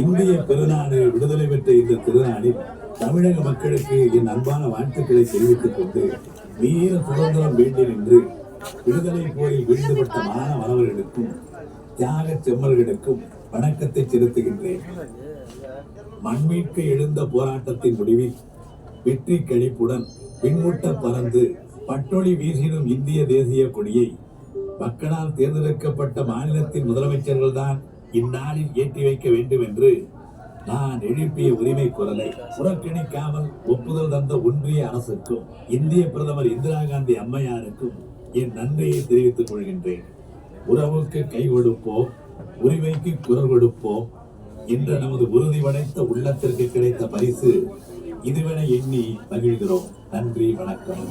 இந்திய பெருநாடு விடுதலை பெற்ற இந்த திருநாளில் தமிழக மக்களுக்கு என் அன்பான வாழ்த்துக்களை தெரிவித்துக் கொண்டு வீர சுதந்திரம் வேண்டும் என்று விடுதலை போரில் வீழ்ந்துபட்ட மாணவர்களுக்கும் தியாக செம்மல்களுக்கும் வணக்கத்தை செலுத்துகின்றேன். மண்மீட்க எழுந்த போராட்டத்தின் முடிவில் வெற்றி கழிப்புடன் பின்முட்ட பறந்து பட்டொளி வீசிடும் இந்திய தேசிய கொடியை மக்களால் தேர்ந்தெடுக்கப்பட்ட மாநிலத்தின் முதலமைச்சர்கள் தான் இந்நாளில் ஏற்றி வைக்க வேண்டும் என்று நான் எழுப்பிய உரிமை குரலை புறக்கணிக்காமல் ஒப்புதல் தந்த ஒன்றிய அரசுக்கும் இந்திய பிரதமர் இந்திரா காந்தி அம்மையாருக்கும் என் நன்றியை தெரிவித்துக் கொள்கின்றேன். உறவுக்கு கை கொடுப்போம், உரிமைக்கு குரல் கொடுப்போம் என்ற நமது உறுதி படைத்த உள்ளத்திற்கு கிடைத்த பரிசு இதுவென எண்ணி மகிழ்கிறோம். நன்றி, வணக்கம்.